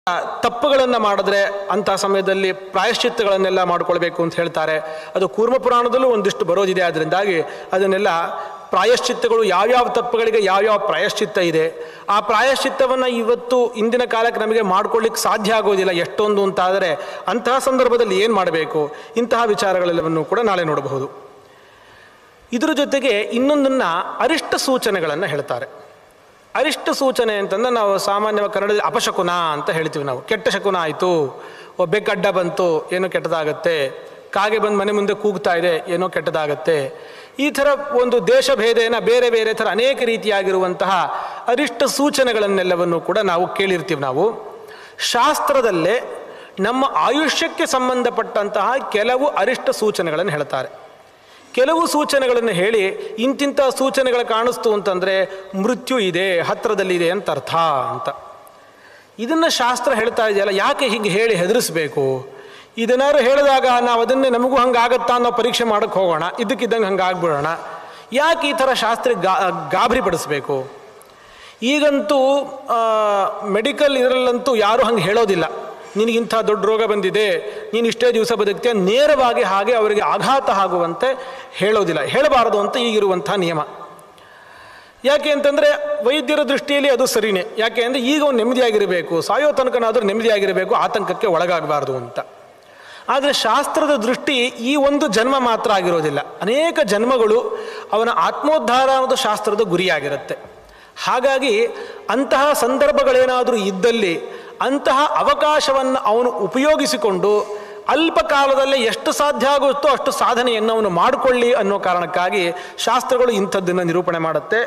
ತಪ್ಪುಗಳನ್ನು ಮಾಡಿದ್ರೆ ಅಂತಹ ಸಮಯದಲ್ಲಿ ಪ್ರಾಯಶ್ಚಿತ್ತಗಳನ್ನೆಲ್ಲ ಮಾಡಿಕೊಳ್ಬೇಕು ಅಂತ ಹೇಳ್ತಾರೆ. ಅದು ಕೂರ್ಮ ಪುರಾಣದಲ್ಲೂ ಒಂದಿಷ್ಟು ಬರೋದಿದೆ. ಅದರಿಂದಾಗಿ ಅದನ್ನೆಲ್ಲ ಪ್ರಾಯಶ್ಚಿತ್ತಗಳು ಯಾವ್ಯಾವ ತಪ್ಪುಗಳಿಗೆ ಯಾವ್ಯಾವ ಪ್ರಾಯಶ್ಚಿತ್ತ ಇದೆ, ಆ ಪ್ರಾಯಶ್ಚಿತ್ತವನ್ನು ಇವತ್ತು ಇಂದಿನ ಕಾಲಕ್ಕೆ ನಮಗೆ ಮಾಡ್ಕೊಳ್ಳಿಕ್ಕೆ ಸಾಧ್ಯ ಆಗೋದಿಲ್ಲ ಎಷ್ಟೊಂದು ಅಂತಾದರೆ ಅಂತಹ ಸಂದರ್ಭದಲ್ಲಿ ಏನು ಮಾಡಬೇಕು, ಇಂತಹ ವಿಚಾರಗಳೆಲ್ಲವನ್ನು ಕೂಡ ನಾಳೆ ನೋಡಬಹುದು. ಇದರ ಜೊತೆಗೆ ಇನ್ನೊಂದನ್ನು ಅರಿಷ್ಟ ಸೂಚನೆಗಳನ್ನು ಹೇಳ್ತಾರೆ. ಅರಿಷ್ಟ ಸೂಚನೆ ಅಂತಂದ್ರೆ ನಾವು ಸಾಮಾನ್ಯವಾಗಿ ಕನ್ನಡದಲ್ಲಿ ಅಪಶಕುನ ಅಂತ ಹೇಳ್ತೀವಿ. ನಾವು ಕೆಟ್ಟ ಶಕುನ ಆಯಿತು, ಬೆಕ್ಕಡ್ಡ ಬಂತು ಏನೋ ಕೆಟ್ಟದಾಗತ್ತೆ, ಕಾಗೆ ಬಂದು ಮನೆ ಮುಂದೆ ಕೂಗ್ತಾ ಇದೆ ಏನೋ ಕೆಟ್ಟದಾಗತ್ತೆ, ಈ ಥರ ಒಂದು ದೇಶ ಭೇದೇನ ಬೇರೆ ಬೇರೆ ಥರ ಅನೇಕ ರೀತಿಯಾಗಿರುವಂತಹ ಅರಿಷ್ಟ ಸೂಚನೆಗಳನ್ನೆಲ್ಲವನ್ನು ಕೂಡ ನಾವು ಕೇಳಿರ್ತೀವಿ. ನಾವು ಶಾಸ್ತ್ರದಲ್ಲೇ ನಮ್ಮ ಆಯುಷ್ಯಕ್ಕೆ ಸಂಬಂಧಪಟ್ಟಂತಹ ಕೆಲವು ಅರಿಷ್ಟ ಸೂಚನೆಗಳನ್ನು ಹೇಳ್ತಾರೆ. ಕೆಲವು ಸೂಚನೆಗಳನ್ನು ಹೇಳಿ ಇಂತಿಂಥ ಸೂಚನೆಗಳು ಕಾಣಿಸ್ತು ಅಂತಂದರೆ ಮೃತ್ಯು ಇದೆ, ಹತ್ತಿರದಲ್ಲಿದೆ ಅಂತ ಅರ್ಥ ಅಂತ. ಇದನ್ನು ಶಾಸ್ತ್ರ ಹೇಳ್ತಾ ಇದೆಯಲ್ಲ, ಯಾಕೆ ಹೀಗೆ ಹೇಳಿ ಹೆದರಿಸ್ಬೇಕು? ಇದನ್ನಾರು ಹೇಳಿದಾಗ ನಾವು ಅದನ್ನೇ ನಮಗೂ ಹಂಗಾಗತ್ತಾ ಅನ್ನೋ ಪರೀಕ್ಷೆ ಮಾಡೋಕ್ಕೆ ಹೋಗೋಣ, ಇದ್ದಕ್ಕಿದ್ದಂಗೆ ಹಂಗೆ ಆಗ್ಬಿಡೋಣ. ಯಾಕೆ ಈ ಥರ ಶಾಸ್ತ್ರ ಗಾಬರಿ ಪಡಿಸ್ಬೇಕು? ಈಗಂತೂ ಮೆಡಿಕಲ್ ಇದರಲ್ಲಂತೂ ಯಾರೂ ಹಂಗೆ ಹೇಳೋದಿಲ್ಲ, ನಿನಗಿಂಥ ದೊಡ್ಡ ರೋಗ ಬಂದಿದೆ, ನೀನು ಇಷ್ಟೇ ದಿವಸ ಬದುಕ್ತೀಯ, ನೇರವಾಗಿ ಹಾಗೆ ಅವರಿಗೆ ಆಘಾತ ಆಗುವಂತೆ ಹೇಳೋದಿಲ್ಲ, ಹೇಳಬಾರದು ಅಂತ ಈಗಿರುವಂಥ ನಿಯಮ. ಯಾಕೆ ಅಂತಂದರೆ ವೈದ್ಯರ ದೃಷ್ಟಿಯಲ್ಲಿ ಅದು ಸರಿಯೇ. ಯಾಕೆ ಅಂದರೆ ಈಗ ಅವ್ನು ನೆಮ್ಮದಿಯಾಗಿರಬೇಕು, ಸಾಯೋ ತನಕನಾದರೂ ನೆಮ್ಮದಿಯಾಗಿರಬೇಕು, ಆತಂಕಕ್ಕೆ ಒಳಗಾಗಬಾರ್ದು ಅಂತ. ಆದರೆ ಶಾಸ್ತ್ರದ ದೃಷ್ಟಿ ಈ ಒಂದು ಜನ್ಮ ಮಾತ್ರ ಆಗಿರೋದಿಲ್ಲ, ಅನೇಕ ಜನ್ಮಗಳು ಅವನ ಆತ್ಮೋದ್ಧಾರ ಅನ್ನೋದು ಶಾಸ್ತ್ರದ ಗುರಿಯಾಗಿರುತ್ತೆ. ಹಾಗಾಗಿ ಅಂತಹ ಸಂದರ್ಭಗಳೇನಾದರೂ ಇದ್ದಲ್ಲಿ ಅಂತಹ ಅವಕಾಶವನ್ನು ಅವನು ಉಪಯೋಗಿಸಿಕೊಂಡು ಅಲ್ಪ ಕಾಲದಲ್ಲೇ ಎಷ್ಟು ಸಾಧ್ಯ ಆಗುತ್ತೋ ಅಷ್ಟು ಸಾಧನೆಯನ್ನು ಅವನು ಮಾಡಿಕೊಳ್ಳಿ ಅನ್ನೋ ಕಾರಣಕ್ಕಾಗಿ ಶಾಸ್ತ್ರಗಳು ಇಂಥದ್ದನ್ನು ನಿರೂಪಣೆ ಮಾಡುತ್ತೆ.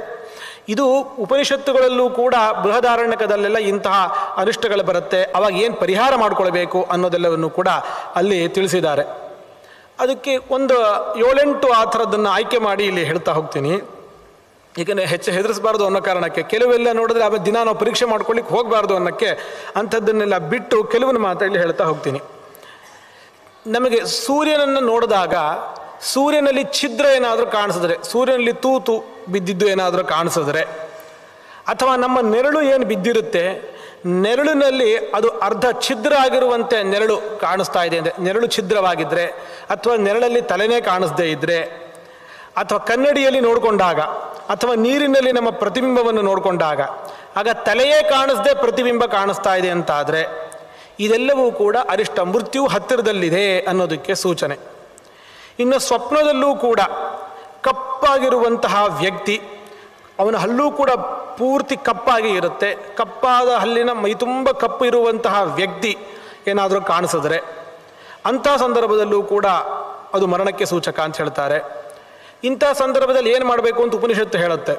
ಇದು ಉಪನಿಷತ್ತುಗಳಲ್ಲೂ ಕೂಡ ಬೃಹದಾರಣ್ಯಕದಲ್ಲೆಲ್ಲ ಇಂತಹ ಅನಿಷ್ಟಗಳು ಬರುತ್ತೆ, ಅವಾಗ ಏನು ಪರಿಹಾರ ಮಾಡಿಕೊಳ್ಬೇಕು ಅನ್ನೋದೆಲ್ಲವನ್ನು ಕೂಡ ಅಲ್ಲಿ ತಿಳಿಸಿದ್ದಾರೆ. ಅದಕ್ಕೆ ಒಂದು 7-8 ಆ ಥರದ್ದನ್ನು ಆಯ್ಕೆ ಮಾಡಿ ಇಲ್ಲಿ ಹೇಳ್ತಾ ಹೋಗ್ತೀನಿ. ಏಕೆಂದರೆ ಹೆಚ್ಚು ಹೆದರಿಸಬಾರ್ದು ಅನ್ನೋ ಕಾರಣಕ್ಕೆ. ಕೆಲವೆಲ್ಲ ನೋಡಿದ್ರೆ ಆಮೇಲೆ ದಿನ ನಾವು ಪರೀಕ್ಷೆ ಮಾಡ್ಕೊಳ್ಳಿಕ್ಕೆ ಹೋಗಬಾರ್ದು ಅನ್ನೋಕ್ಕೆ ಅಂಥದ್ದನ್ನೆಲ್ಲ ಬಿಟ್ಟು ಕೆಲವನ್ನ ಮಾತ್ರ ಇಲ್ಲಿ ಹೇಳ್ತಾ ಹೋಗ್ತೀನಿ. ನಮಗೆ ಸೂರ್ಯನನ್ನು ನೋಡಿದಾಗ ಸೂರ್ಯನಲ್ಲಿ ಛಿದ್ರ ಏನಾದರೂ ಕಾಣಿಸಿದ್ರೆ, ಸೂರ್ಯನಲ್ಲಿ ತೂತು ಬಿದ್ದಿದ್ದು ಏನಾದರೂ ಕಾಣಿಸಿದ್ರೆ, ಅಥವಾ ನಮ್ಮ ನೆರಳು ಏನು ಬಿದ್ದಿರುತ್ತೆ ನೆರಳಿನಲ್ಲಿ ಅದು ಅರ್ಧ ಛಿದ್ರ ಆಗಿರುವಂತೆ ನೆರಳು ಕಾಣಿಸ್ತಾ ಇದೆ ಅಂದರೆ, ನೆರಳು ಛಿದ್ರವಾಗಿದ್ದರೆ, ಅಥವಾ ನೆರಳಲ್ಲಿ ತಲೆನೇ ಕಾಣಿಸದೇ ಇದ್ದರೆ, ಅಥವಾ ಕನ್ನಡಿಯಲ್ಲಿ ನೋಡಿಕೊಂಡಾಗ, ಅಥವಾ ನೀರಿನಲ್ಲಿ ನಮ್ಮ ಪ್ರತಿಬಿಂಬವನ್ನು ನೋಡಿಕೊಂಡಾಗ ಆಗ ತಲೆಯೇ ಕಾಣಿಸದೆ ಪ್ರತಿಬಿಂಬ ಕಾಣಿಸ್ತಾ ಇದೆ ಅಂತ ಆದರೆ ಇದೆಲ್ಲವೂ ಕೂಡ ಅರಿಷ್ಟ, ಮೃತ್ಯು ಹತ್ತಿರದಲ್ಲಿದೆ ಅನ್ನೋದಕ್ಕೆ ಸೂಚನೆ. ಇನ್ನು ಸ್ವಪ್ನದಲ್ಲೂ ಕೂಡ ಕಪ್ಪಾಗಿರುವಂತಹ ವ್ಯಕ್ತಿ, ಅವನ ಹಲ್ಲೂ ಕೂಡ ಪೂರ್ತಿ ಕಪ್ಪಾಗಿ ಇರುತ್ತೆ, ಕಪ್ಪಾದ ಹಲ್ಲಿನ ಮೈ ತುಂಬ ಕಪ್ಪು ಇರುವಂತಹ ವ್ಯಕ್ತಿ ಏನಾದರೂ ಕಾಣಿಸಿದ್ರೆ ಅಂಥ ಸಂದರ್ಭದಲ್ಲೂ ಕೂಡ ಅದು ಮರಣಕ್ಕೆ ಸೂಚಕ ಅಂತ ಹೇಳ್ತಾರೆ. ಇಂಥ ಸಂದರ್ಭದಲ್ಲಿ ಏನು ಮಾಡಬೇಕು ಅಂತ ಉಪನಿಷತ್ತು ಹೇಳುತ್ತೆ.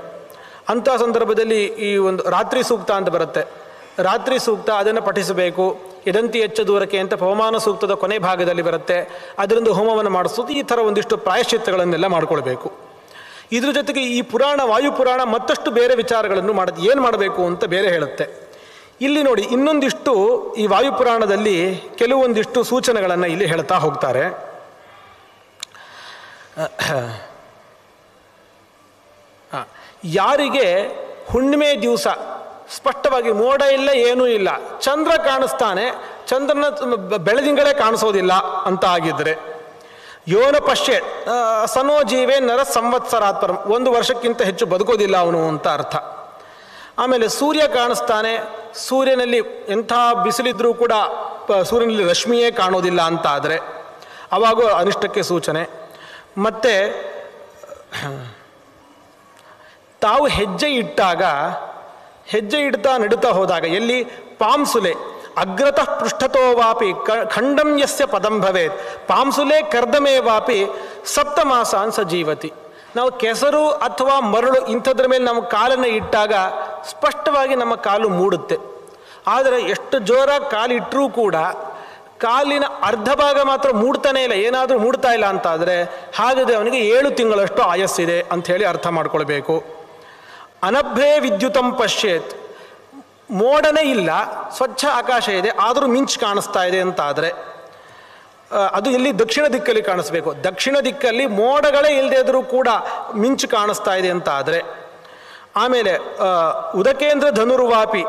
ಅಂಥ ಸಂದರ್ಭದಲ್ಲಿ ಈ ಒಂದು ರಾತ್ರಿ ಸೂಕ್ತ ಅಂತ ಬರುತ್ತೆ, ರಾತ್ರಿ ಸೂಕ್ತ ಅದನ್ನು ಪಠಿಸಬೇಕು. ಎದಂತಿ ಹೆಚ್ಚು ದೂರಕ್ಕೆ ಅಂತ ಪವಮಾನ ಸೂಕ್ತದ ಕೊನೆ ಭಾಗದಲ್ಲಿ ಬರುತ್ತೆ, ಅದರಿಂದ ಹೋಮವನ್ನು ಮಾಡಿಸೋದು, ಈ ಥರ ಒಂದಿಷ್ಟು ಪ್ರಾಯಶ್ಚಿತ್ತಗಳನ್ನೆಲ್ಲ ಮಾಡ್ಕೊಳ್ಬೇಕು. ಇದ್ರ ಜೊತೆಗೆ ಈ ಪುರಾಣ, ವಾಯುಪುರಾಣ ಮತ್ತಷ್ಟು ಬೇರೆ ವಿಚಾರಗಳನ್ನು ಮಾಡೋದು, ಏನು ಮಾಡಬೇಕು ಅಂತ ಬೇರೆ ಹೇಳುತ್ತೆ. ಇಲ್ಲಿ ನೋಡಿ ಇನ್ನೊಂದಿಷ್ಟು ಈ ವಾಯುಪುರಾಣದಲ್ಲಿ ಕೆಲವೊಂದಿಷ್ಟು ಸೂಚನೆಗಳನ್ನು ಇಲ್ಲಿ ಹೇಳ್ತಾ ಹೋಗ್ತಾರೆ. ಯಾರಿಗೆ ಹುಣ್ಣಿಮೆ ದಿವಸ ಸ್ಪಷ್ಟವಾಗಿ ಮೋಡ ಇಲ್ಲ, ಏನೂ ಇಲ್ಲ, ಚಂದ್ರ ಕಾಣಿಸ್ತಾನೆ, ಚಂದ್ರನ ಬೆಳದಿಂಗಳೇ ಕಾಣಿಸೋದಿಲ್ಲ ಅಂತ ಆಗಿದ್ದರೆ, ಯೋನ ಪಶ್ಯೆ ಸನೋ ಜೀವೇ ನರ ಸಂವತ್ಸರಾತ್ಪರಂ, 1 ವರ್ಷಕ್ಕಿಂತ ಹೆಚ್ಚು ಬದುಕೋದಿಲ್ಲ ಅವನು ಅಂತ ಅರ್ಥ. ಆಮೇಲೆ ಸೂರ್ಯ ಕಾಣಿಸ್ತಾನೆ, ಸೂರ್ಯನಲ್ಲಿ ಎಂಥ ಬಿಸಿಲಿದ್ರೂ ಕೂಡ ಸೂರ್ಯನಲ್ಲಿ ರಶ್ಮಿಯೇ ಕಾಣೋದಿಲ್ಲ ಅಂತ ಆದರೆ ಅವಾಗೂ ಅನಿಷ್ಟಕ್ಕೆ ಸೂಚನೆ. ಮತ್ತು ತಾವು ಹೆಜ್ಜೆ ಇಟ್ಟಾಗ, ಹೆಜ್ಜೆ ಇಡ್ತಾ ನಡುತ್ತಾ ಹೋದಾಗ, ಎಲ್ಲಿ ಪಾಂಸುಲೆ ಅಗ್ರತಃ ಪೃಷ್ಠತೋ ವಾಪಿ ಖಂಡಂ ಯಸ್ಯ ಪದಂ ಭವೇತ್ ಪಾಂಸುಲೆ ಕರ್ದಮೇ ವಾಪಿ ಸಪ್ತಮಾಸಾನ್ ಸಜೀವತಿ. ನಾವು ಕೆಸರು ಅಥವಾ ಮರಳು ಇಂಥದ್ರ ಮೇಲೆ ನಮ್ಮ ಕಾಲನ್ನು ಇಟ್ಟಾಗ ಸ್ಪಷ್ಟವಾಗಿ ನಮ್ಮ ಕಾಲು ಮೂಡುತ್ತೆ. ಆದರೆ ಎಷ್ಟು ಜೋರಾಗಿ ಕಾಲಿಟ್ಟರೂ ಕೂಡ ಕಾಲಿನ ಅರ್ಧ ಭಾಗ ಮಾತ್ರ ಮೂಡ್ತಾನೇ ಇಲ್ಲ, ಏನಾದರೂ ಮೂಡ್ತಾ ಇಲ್ಲ ಅಂತಾದರೆ ಹಾಗಾದರೆ ಅವನಿಗೆ 7 ತಿಂಗಳಷ್ಟು ಆಯಸ್ಸಿದೆ ಅಂಥೇಳಿ ಅರ್ಥ ಮಾಡ್ಕೊಳ್ಬೇಕು. ಅನಭ್ರೇ ವಿದ್ಯುತಂ ಪಶ್ಯೇತ್, ಮೋಡನೇ ಇಲ್ಲ, ಸ್ವಚ್ಛ ಆಕಾಶ ಇದೆ, ಆದರೂ ಮಿಂಚು ಕಾಣಿಸ್ತಾ ಇದೆ ಅಂತಾದರೆ ಅದು ಇಲ್ಲಿ ದಕ್ಷಿಣ ದಿಕ್ಕಲ್ಲಿ ಕಾಣಿಸ್ಬೇಕು. ದಕ್ಷಿಣ ದಿಕ್ಕಲ್ಲಿ ಮೋಡಗಳೇ ಇಲ್ಲದೆ ಇದ್ರೂ ಕೂಡ ಮಿಂಚು ಕಾಣಿಸ್ತಾ ಇದೆ ಅಂತ ಆದರೆ, ಆಮೇಲೆ ಉದಕೇಂದ್ರ ಧನುರ್ವಾಪಿ,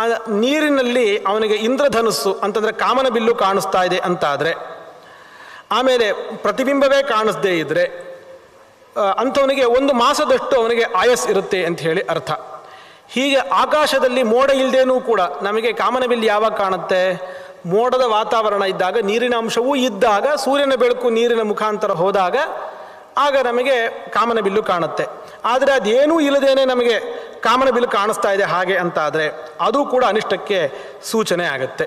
ಆ ನೀರಿನಲ್ಲಿ ಅವನಿಗೆ ಇಂದ್ರಧನುಸ್ಸು ಅಂತಂದರೆ ಕಾಮನ ಬಿಲ್ಲು ಕಾಣಿಸ್ತಾ ಇದೆ ಅಂತಾದರೆ, ಆಮೇಲೆ ಪ್ರತಿಬಿಂಬವೇ ಕಾಣಿಸ್ದೇ ಇದ್ದರೆ ಅಂಥವನಿಗೆ 1 ಮಾಸದಷ್ಟು ಅವನಿಗೆ ಆಯಸ್ ಇರುತ್ತೆ ಅಂತ ಹೇಳಿ ಅರ್ಥ. ಹೀಗೆ ಆಕಾಶದಲ್ಲಿ ಮೋಡ ಇಲ್ಲದೇನೂ ಕೂಡ ನಮಗೆ ಕಾಮನ ಬಿಲ್ಲು ಯಾವಾಗ ಕಾಣುತ್ತೆ? ಮೋಡದ ವಾತಾವರಣ ಇದ್ದಾಗ, ನೀರಿನ ಅಂಶವೂ ಇದ್ದಾಗ, ಸೂರ್ಯನ ಬೆಳಕು ನೀರಿನ ಮುಖಾಂತರ ಹೋದಾಗ ಆಗ ನಮಗೆ ಕಾಮನ ಬಿಲ್ಲು ಕಾಣುತ್ತೆ. ಆದರೆ ಅದೇನೂ ಇಲ್ಲದೇನೆ ನಮಗೆ ಕಾಮನ ಬಿಲ್ಲು ಕಾಣಿಸ್ತಾ ಇದೆ ಹಾಗೆ ಅಂತಾದರೆ ಅದು ಕೂಡ ಅನಿಷ್ಟಕ್ಕೆ ಸೂಚನೆ ಆಗುತ್ತೆ.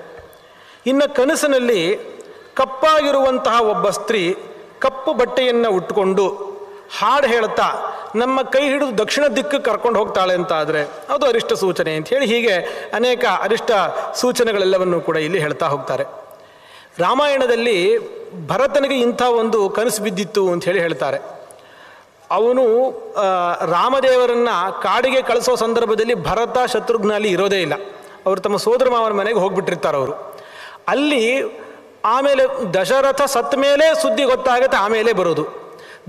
ಇನ್ನು ಕನಸಿನಲ್ಲಿ ಕಪ್ಪಾಗಿರುವಂತಹ ಒಬ್ಬ ಸ್ತ್ರೀ ಕಪ್ಪು ಬಟ್ಟೆಯನ್ನು ಉಟ್ಕೊಂಡು ಹಾಡು ಹೇಳ್ತಾ ನಮ್ಮ ಕೈ ಹಿಡಿದು ದಕ್ಷಿಣ ದಿಕ್ಕು ಕರ್ಕೊಂಡು ಹೋಗ್ತಾಳೆ ಅಂತಾದರೆ ಅದು ಅರಿಷ್ಟ ಸೂಚನೆ ಅಂತ ಹೇಳಿ ಹೀಗೆ ಅನೇಕ ಅರಿಷ್ಟ ಸೂಚನೆಗಳೆಲ್ಲವನ್ನೂ ಕೂಡ ಇಲ್ಲಿ ಹೇಳ್ತಾ ಹೋಗ್ತಾರೆ. ರಾಮಾಯಣದಲ್ಲಿ ಭರತನಿಗೆ ಇಂಥ ಒಂದು ಕನಸು ಬಿದ್ದಿತ್ತು ಅಂತ ಹೇಳಿ ಹೇಳ್ತಾರೆ. ಅವನು ರಾಮದೇವರನ್ನು ಕಾಡಿಗೆ ಕಳಿಸೋ ಸಂದರ್ಭದಲ್ಲಿ ಭರತ ಶತ್ರುಘ್ನ ಅಲ್ಲಿ ಇರೋದೇ ಇಲ್ಲ. ಅವರು ತಮ್ಮ ಸೋದರ ಮಾವನ ಮನೆಗೆ ಹೋಗ್ಬಿಟ್ಟಿರ್ತಾರೆ ಅವರು. ಅಲ್ಲಿ ಆಮೇಲೆ ದಶರಥ ಸತ್ತ ಮೇಲೆ ಸುದ್ದಿ ಗೊತ್ತಾಗುತ್ತೆ, ಆಮೇಲೆ ಬರೋದು.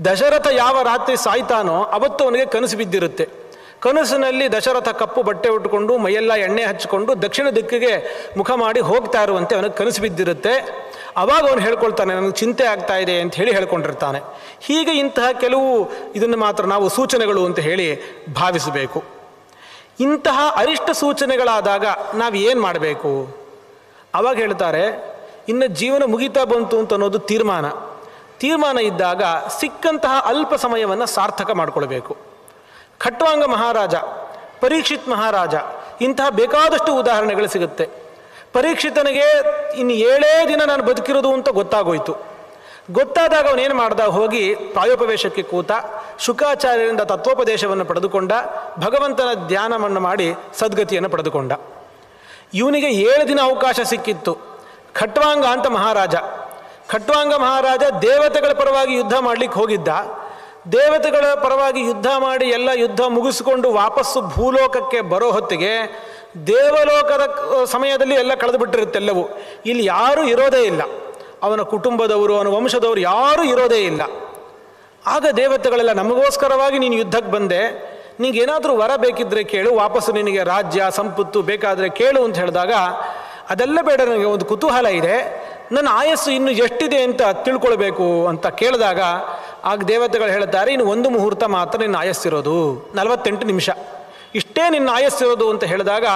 ದಶರಥ ಯಾವ ರಾತ್ರಿ ಸಾಯ್ತಾನೋ ಅವತ್ತು ಅವನಿಗೆ ಕನಸು ಬಿದ್ದಿರುತ್ತೆ. ಕನಸಿನಲ್ಲಿ ದಶರಥ ಕಪ್ಪು ಬಟ್ಟೆ ಉಟ್ಕೊಂಡು ಮೈಯೆಲ್ಲ ಎಣ್ಣೆ ಹಚ್ಚಿಕೊಂಡು ದಕ್ಷಿಣ ದಿಕ್ಕಿಗೆ ಮುಖ ಮಾಡಿ ಹೋಗ್ತಾ ಇರುವಂತೆ ಅವನಿಗೆ ಕನಸು ಬಿದ್ದಿರುತ್ತೆ. ಅವಾಗ ಅವನು ಹೇಳ್ಕೊಳ್ತಾನೆ, ನನಗೆ ಚಿಂತೆ ಆಗ್ತಾ ಇದೆ ಅಂತ ಹೇಳಿ ಹೇಳ್ಕೊಂಡಿರ್ತಾನೆ. ಹೀಗೆ ಇಂತಹ ಕೆಲವು ಇದನ್ನು ಮಾತ್ರ ನಾವು ಸೂಚನೆಗಳು ಅಂತ ಹೇಳಿ ಭಾವಿಸಬೇಕು. ಇಂತಹ ಅರಿಷ್ಟ ಸೂಚನೆಗಳಾದಾಗ ನಾವು ಏನು ಮಾಡಬೇಕು? ಅವಾಗ ಹೇಳ್ತಾರೆ, ಇನ್ನು ಜೀವನ ಮುಗಿತಾ ಬಂತು ಅಂತ ಅನ್ನೋದು ತೀರ್ಮಾನ ಇದ್ದಾಗ ಸಿಕ್ಕಂತಹ ಅಲ್ಪ ಸಮಯವನ್ನು ಸಾರ್ಥಕ ಮಾಡಿಕೊಳ್ಬೇಕು. ಖಟ್ವಾಂಗ ಮಹಾರಾಜ, ಪರೀಕ್ಷಿತ್ ಮಹಾರಾಜ, ಇಂತಹ ಬೇಕಾದಷ್ಟು ಉದಾಹರಣೆಗಳು ಸಿಗುತ್ತೆ. ಪರೀಕ್ಷಿತನಿಗೆ ಇನ್ನು 7 ದಿನ ನಾನು ಬದುಕಿರೋದು ಅಂತ ಗೊತ್ತಾಗೋಯ್ತು. ಗೊತ್ತಾದಾಗ ಅವನೇನು ಮಾಡ್ದ? ಹೋಗಿ ಪ್ರಾಯೋಪವೇಶಕ್ಕೆ ಕೂತ, ಶುಕಾಚಾರ್ಯರಿಂದ ತತ್ವೋಪದೇಶವನ್ನು ಪಡೆದುಕೊಂಡ, ಭಗವಂತನ ಧ್ಯಾನವನ್ನು ಮಾಡಿ ಸದ್ಗತಿಯನ್ನು ಪಡೆದುಕೊಂಡ. ಇವನಿಗೆ 7 ದಿನ ಅವಕಾಶ ಸಿಕ್ಕಿತ್ತು. ಖಟ್ವಾಂಗ ಅಂತ ಮಹಾರಾಜ, ಖಟ್ವಾಂಗ ಮಹಾರಾಜ ದೇವತೆಗಳ ಪರವಾಗಿ ಯುದ್ಧ ಮಾಡಲಿಕ್ಕೆ ಹೋಗಿದ್ದ. ದೇವತೆಗಳ ಪರವಾಗಿ ಯುದ್ಧ ಮಾಡಿ ಎಲ್ಲ ಯುದ್ಧ ಮುಗಿಸಿಕೊಂಡು ವಾಪಸ್ಸು ಭೂಲೋಕಕ್ಕೆ ಬರೋ ಹೊತ್ತಿಗೆ ದೇವಲೋಕದ ಸಮಯದಲ್ಲಿ ಎಲ್ಲ ಕಳೆದು ಬಿಟ್ಟಿರುತ್ತೆಲ್ಲವೂ. ಇಲ್ಲಿ ಯಾರೂ ಇರೋದೇ ಇಲ್ಲ, ಅವನ ಕುಟುಂಬದವರು, ಅವನ ವಂಶದವರು ಯಾರೂ ಇರೋದೇ ಇಲ್ಲ. ಆಗ ದೇವತೆಗಳೆಲ್ಲ, ನಮಗೋಸ್ಕರವಾಗಿ ನೀನು ಯುದ್ಧಕ್ಕೆ ಬಂದೆ, ನಿನಗೇನಾದರೂ ವರ ಬೇಕಿದ್ದರೆ ಕೇಳು, ವಾಪಸ್ಸು ನಿನಗೆ ರಾಜ್ಯ ಸಂಪತ್ತು ಬೇಕಾದರೆ ಕೇಳು ಅಂತ ಹೇಳಿದಾಗ, ಅದೆಲ್ಲ ಬೇಡ, ನನಗೆ ಒಂದು ಕುತೂಹಲ ಇದೆ, ನನ್ನ ಆಯಸ್ಸು ಇನ್ನು ಎಷ್ಟಿದೆ ಅಂತ ತಿಳ್ಕೊಳ್ಬೇಕು ಅಂತ ಕೇಳಿದಾಗ ಆಗ ದೇವತೆಗಳು ಹೇಳ್ತಾರೆ, ಇನ್ನು 1 ಮುಹೂರ್ತ ಮಾತ್ರ ನಿನ್ನ ಆಯಸ್ಸಿರೋದು, 48 ನಿಮಿಷ, ಇಷ್ಟೇ ನಿನ್ನ ಆಯಸ್ಸಿರೋದು ಅಂತ ಹೇಳಿದಾಗ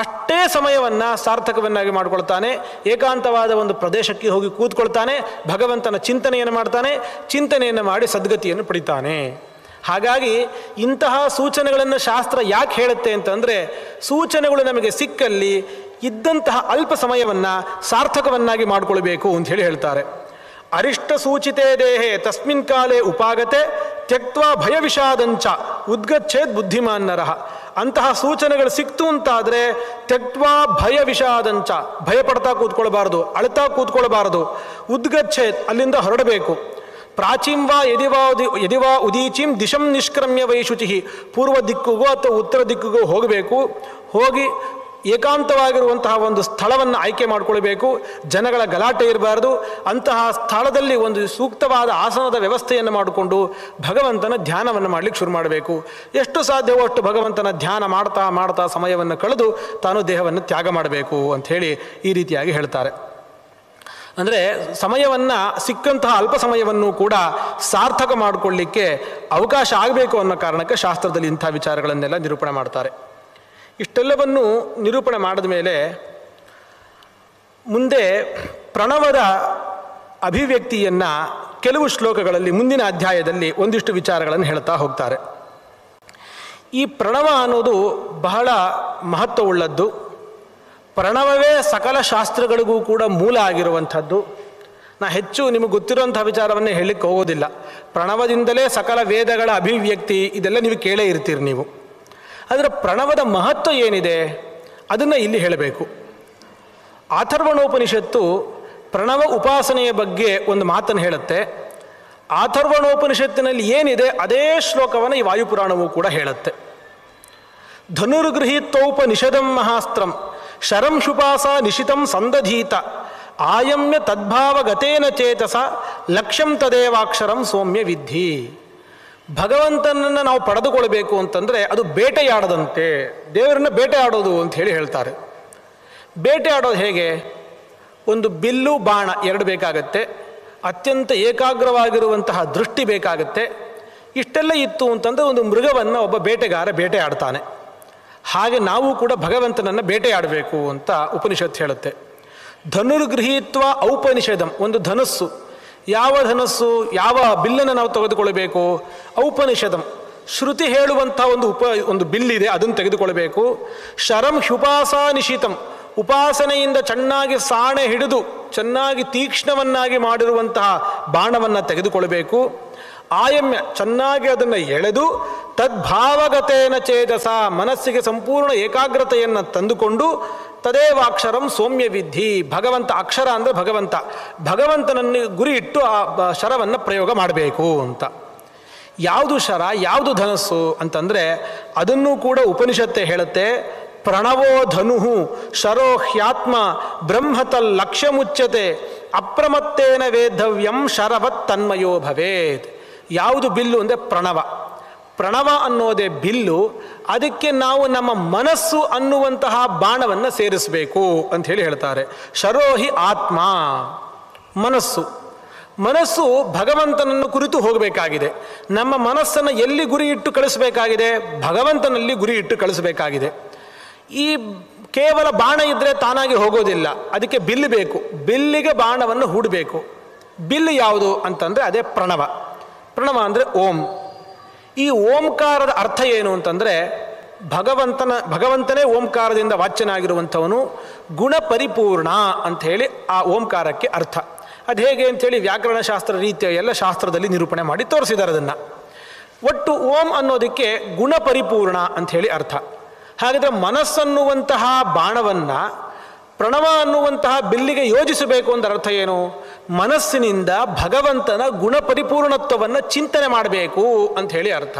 ಅಷ್ಟೇ ಸಮಯವನ್ನು ಸಾರ್ಥಕವನ್ನಾಗಿ ಮಾಡಿಕೊಳ್ತಾನೆ. ಏಕಾಂತವಾದ ಒಂದು ಪ್ರದೇಶಕ್ಕೆ ಹೋಗಿ ಕೂತ್ಕೊಳ್ತಾನೆ, ಭಗವಂತನ ಚಿಂತನೆಯನ್ನು ಮಾಡ್ತಾನೆ, ಚಿಂತನೆಯನ್ನು ಮಾಡಿ ಸದ್ಗತಿಯನ್ನು ಪಡಿತಾನೆ. ಹಾಗಾಗಿ ಇಂತಹ ಸೂಚನೆಗಳನ್ನು ಶಾಸ್ತ್ರ ಯಾಕೆ ಹೇಳುತ್ತೆ ಅಂತಂದರೆ, ಸೂಚನೆಗಳು ನಮಗೆ ಸಿಕ್ಕಲ್ಲಿ ಇದ್ದಂತಹ ಅಲ್ಪ ಸಮಯವನ್ನು ಸಾರ್ಥಕವನ್ನಾಗಿ ಮಾಡಿಕೊಳ್ಬೇಕು ಅಂತ ಹೇಳಿ ಹೇಳ್ತಾರೆ. ಅರಿಷ್ಟ ಸೂಚಿತೇ ದೇಹೆ ತಸ್ಮಿನ್ ಕಾಲೇ ಉಪಾಗತೆ ತ್ಯಕ್ತ್ವಾ ಭಯ ವಿಷಾದಂಚ ಉದ್ಗಚ್ಚೇದ್ ಬುದ್ಧಿಮಾನ್ ನರಃ. ಅಂತಹ ಸೂಚನೆಗಳು ಸಿಕ್ತು ಅಂತಾದರೆ ತ್ಯಕ್ತ್ವಾ ಭಯ ವಿಷಾದಂಚ, ಭಯಪಡ್ತಾ ಕೂತ್ಕೊಳ್ಬಾರ್ದು, ಅಳ್ತಾ ಕೂತ್ಕೊಳ್ಬಾರ್ದು. ಉದ್ಗಚ್ಚೇದ್, ಅಲ್ಲಿಂದ ಹೊರಡಬೇಕು. ಪ್ರಾಚೀಂ ವಾ ಯದಿವಾ ಉದೀಚಿಂ ದಿಶಂ ನಿಷ್ಕ್ರಮ್ಯ ವೈಶುಚಿ, ಪೂರ್ವ ದಿಕ್ಕಿಗೋ ಅಥವಾ ಉತ್ತರ ದಿಕ್ಕಿಗೋ ಹೋಗಬೇಕು. ಹೋಗಿ ಏಕಾಂತವಾಗಿರುವಂತಹ ಒಂದು ಸ್ಥಳವನ್ನು ಆಯ್ಕೆ ಮಾಡಿಕೊಳ್ಬೇಕು. ಜನಗಳ ಗಲಾಟೆ ಇರಬಾರ್ದು. ಅಂತಹ ಸ್ಥಳದಲ್ಲಿ ಒಂದು ಸೂಕ್ತವಾದ ಆಸನದ ವ್ಯವಸ್ಥೆಯನ್ನು ಮಾಡಿಕೊಂಡು ಭಗವಂತನ ಧ್ಯಾನವನ್ನು ಮಾಡಲಿಕ್ಕೆ ಶುರು ಮಾಡಬೇಕು. ಎಷ್ಟು ಸಾಧ್ಯವೋ ಅಷ್ಟು ಭಗವಂತನ ಧ್ಯಾನ ಮಾಡ್ತಾ ಮಾಡ್ತಾ ಸಮಯವನ್ನು ಕಳೆದು ತಾನು ದೇಹವನ್ನು ತ್ಯಾಗ ಮಾಡಬೇಕು ಅಂಥೇಳಿ ಈ ರೀತಿಯಾಗಿ ಹೇಳ್ತಾರೆ. ಅಂದರೆ ಸಮಯವನ್ನು, ಸಿಕ್ಕಂತಹ ಅಲ್ಪ ಸಮಯವನ್ನು ಕೂಡ ಸಾರ್ಥಕ ಮಾಡಿಕೊಳ್ಳಿಕ್ಕೆ ಅವಕಾಶ ಆಗಬೇಕು ಅನ್ನೋ ಕಾರಣಕ್ಕೆ ಶಾಸ್ತ್ರದಲ್ಲಿ ಇಂಥ ವಿಚಾರಗಳನ್ನೆಲ್ಲ ನಿರೂಪಣೆ ಮಾಡ್ತಾರೆ. ಇಷ್ಟೆಲ್ಲವನ್ನು ನಿರೂಪಣೆ ಮಾಡಿದ ಮೇಲೆ ಮುಂದೆ ಪ್ರಣವದ ಅಭಿವ್ಯಕ್ತಿಯನ್ನು ಕೆಲವು ಶ್ಲೋಕಗಳಲ್ಲಿ ಮುಂದಿನ ಅಧ್ಯಾಯದಲ್ಲಿ ಒಂದಿಷ್ಟು ವಿಚಾರಗಳನ್ನು ಹೇಳ್ತಾ ಹೋಗ್ತಾರೆ. ಈ ಪ್ರಣವ ಅನ್ನೋದು ಬಹಳ ಮಹತ್ವವುಳ್ಳದ್ದು. ಪ್ರಣವವೇ ಸಕಲ ಶಾಸ್ತ್ರಗಳಿಗೂ ಕೂಡ ಮೂಲ ಆಗಿರುವಂಥದ್ದು. ಹೆಚ್ಚು ನಿಮಗೆ ಗೊತ್ತಿರುವಂಥ ವಿಚಾರವನ್ನೇ ಹೇಳಲಿಕ್ಕೆ ಹೋಗೋದಿಲ್ಲ. ಪ್ರಣವದಿಂದಲೇ ಸಕಲ ವೇದಗಳ ಅಭಿವ್ಯಕ್ತಿ, ಇದೆಲ್ಲ ನೀವು ಕೇಳೇ ಇರ್ತೀರಿ ನೀವು. ಆದರೆ ಪ್ರಣವದ ಮಹತ್ವ ಏನಿದೆ ಅದನ್ನು ಇಲ್ಲಿ ಹೇಳಬೇಕು. ಅಥರ್ವಣೋಪನಿಷತ್ತು ಪ್ರಣವ ಉಪಾಸನೆಯ ಬಗ್ಗೆ ಒಂದು ಮಾತನ್ನು ಹೇಳುತ್ತೆ. ಅಥರ್ವಣೋಪನಿಷತ್ತಿನಲ್ಲಿ ಏನಿದೆ ಅದೇ ಶ್ಲೋಕವನ್ನು ಈ ವಾಯುಪುರಾಣವೂ ಕೂಡ ಹೇಳುತ್ತೆ. ಧನುರ್ಗೃಹೀತೌಪನಿಷದಂ ಮಹಾಸ್ತ್ರಂ ಶರಂ ಶುಪಾಸ ನಿಶಿತಂ ಸಂದಧೀತ ಆಯಮ್ಯ ತದ್ಭಾವಗತೇನ ಚೇತಸ ಲಕ್ಷ್ಯಂ ತದೇವಾಕ್ಷರಂ ಸೌಮ್ಯ ವಿದ್ಧಿ. ಭಗವಂತನನ್ನು ನಾವು ಪಡೆದುಕೊಳ್ಬೇಕು ಅಂತಂದರೆ ಅದು ಬೇಟೆಯಾಡದಂತೆ, ದೇವರನ್ನ ಬೇಟೆಯಾಡೋದು ಅಂತ ಹೇಳ್ತಾರೆ. ಬೇಟೆಯಾಡೋದು ಹೇಗೆ? ಒಂದು ಬಿಲ್ಲು ಬಾಣ ಎರಡು ಬೇಕಾಗತ್ತೆ, ಅತ್ಯಂತ ಏಕಾಗ್ರವಾಗಿರುವಂತಹ ದೃಷ್ಟಿ ಬೇಕಾಗತ್ತೆ. ಇಷ್ಟೆಲ್ಲ ಇತ್ತು ಅಂತಂದರೆ ಒಂದು ಮೃಗವನ್ನು ಒಬ್ಬ ಬೇಟೆಗಾರ ಬೇಟೆಯಾಡ್ತಾನೆ. ಹಾಗೆ ನಾವು ಕೂಡ ಭಗವಂತನನ್ನು ಬೇಟೆಯಾಡಬೇಕು ಅಂತ ಉಪನಿಷತ್ತು ಹೇಳುತ್ತೆ. ಧನುರ್ಗೃಹೀತ್ವ ಔಪನಿಷದಂ, ಒಂದು ಧನಸ್ಸು. ಯಾವ ಧನಸ್ಸು, ಯಾವ ಬಿಲ್ಲನ್ನು ನಾವು ತೆಗೆದುಕೊಳ್ಬೇಕು? ಔಪನಿಷದಂ, ಶ್ರುತಿ ಹೇಳುವಂಥ ಒಂದು ಬಿಲ್ಲಿದೆ, ಅದನ್ನು ತೆಗೆದುಕೊಳ್ಬೇಕು. ಶರಂ ಹ್ಯುಪಾಸಾ ನಿಶಿತಂ, ಉಪಾಸನೆಯಿಂದ ಚೆನ್ನಾಗಿ ಸಾಣೆ ಹಿಡಿದು ಚೆನ್ನಾಗಿ ತೀಕ್ಷ್ಣವನ್ನಾಗಿ ಮಾಡಿರುವಂತಹ ಬಾಣವನ್ನು ತೆಗೆದುಕೊಳ್ಬೇಕು. ಆಯಮ್ಯ, ಚೆನ್ನಾಗಿ ಅದನ್ನು ಎಳೆದು ತದ್ಭಾವಗತೇನ ಚೇತಸ, ಮನಸ್ಸಿಗೆ ಸಂಪೂರ್ಣ ಏಕಾಗ್ರತೆಯನ್ನು ತಂದುಕೊಂಡು ತದೇವಾಕ್ಷರಂ ಸೌಮ್ಯ ವಿಧಿ, ಭಗವಂತ ಅಕ್ಷರ ಅಂದರೆ ಭಗವಂತ, ಭಗವಂತನನ್ನು ಗುರಿ ಇಟ್ಟು ಆ ಶರವನ್ನು ಪ್ರಯೋಗ ಮಾಡಬೇಕು ಅಂತ. ಯಾವುದು ಶರ, ಯಾವುದು ಧನಸ್ಸು ಅಂತಂದರೆ ಅದನ್ನು ಕೂಡ ಉಪನಿಷತ್ತೇ ಹೇಳುತ್ತೆ. ಪ್ರಣವೋ ಧನುಹು ಶರೋ ಹ್ಯಾತ್ಮ ಬ್ರಹ್ಮತಲ್ ಲಕ್ಷ್ಯ ಮುಚ್ಚತೆ ಅಪ್ರಮತ್ತೇನ ವೇಧವ್ಯಂ ಶರವತ್ ತನ್ಮಯೋ ಭವೇತ್. ಯಾವುದು ಬಿಲ್ಲು ಅಂದರೆ ಪ್ರಣವ. ಪ್ರಣವ ಅನ್ನೋದೇ ಬಿಲ್ಲು. ಅದಕ್ಕೆ ನಾವು ನಮ್ಮ ಮನಸ್ಸು ಅನ್ನುವಂತಹ ಬಾಣವನ್ನು ಸೇರಿಸಬೇಕು ಅಂತ ಹೇಳ್ತಾರೆ. ಶರೋಹಿ ಆತ್ಮ, ಮನಸ್ಸು. ಮನಸ್ಸು ಭಗವಂತನನ್ನು ಕುರಿತು ಹೋಗಬೇಕಾಗಿದೆ. ನಮ್ಮ ಮನಸ್ಸನ್ನು ಎಲ್ಲಿ ಗುರಿ ಇಟ್ಟು ಕಳಿಸಬೇಕಾಗಿದೆ? ಭಗವಂತನಲ್ಲಿ ಗುರಿ ಇಟ್ಟು ಕಳಿಸಬೇಕಾಗಿದೆ. ಈ ಕೇವಲ ಬಾಣ ಇದ್ದರೆ ತಾನಾಗಿ ಹೋಗೋದಿಲ್ಲ, ಅದಕ್ಕೆ ಬಿಲ್ಲು ಬೇಕು. ಬಿಲ್ಲಿಗೆ ಬಾಣವನ್ನು ಹೂಡಬೇಕು. ಬಿಲ್ಲು ಯಾವುದು ಅಂತಂದರೆ ಅದೇ ಪ್ರಣವ. ಪ್ರಣವ ಅಂದರೆ ಓಂ. ಈ ಓಂಕಾರದ ಅರ್ಥ ಏನು ಅಂತಂದರೆ ಭಗವಂತನೇ ಓಂಕಾರದಿಂದ ವಾಚ್ಯನಾಗಿರುವಂಥವನು, ಗುಣ ಪರಿಪೂರ್ಣ ಅಂಥೇಳಿ ಆ ಓಂಕಾರಕ್ಕೆ ಅರ್ಥ. ಅದು ಹೇಗೆ ಅಂಥೇಳಿ ವ್ಯಾಕರಣಶಾಸ್ತ್ರ ರೀತಿಯ ಎಲ್ಲ ಶಾಸ್ತ್ರದಲ್ಲಿ ನಿರೂಪಣೆ ಮಾಡಿ ತೋರಿಸಿದ್ದಾರೆ ಅದನ್ನು. ಒಟ್ಟು ಓಂ ಅನ್ನೋದಕ್ಕೆ ಗುಣ ಪರಿಪೂರ್ಣ ಅಂಥೇಳಿ ಅರ್ಥ. ಹಾಗಾದರೆ ಮನಸ್ಸನ್ನುವಂತಹ ಬಾಣವನ್ನು ಪ್ರಣವ ಅನ್ನುವಂತಹ ಬಿಲ್ಲಿಗೆ ಯೋಜಿಸಬೇಕು ಅಂತ ಅರ್ಥ ಏನು? ಮನಸ್ಸಿನಿಂದ ಭಗವಂತನ ಗುಣ ಪರಿಪೂರ್ಣತ್ವವನ್ನು ಚಿಂತನೆ ಮಾಡಬೇಕು ಅಂಥೇಳಿ ಅರ್ಥ.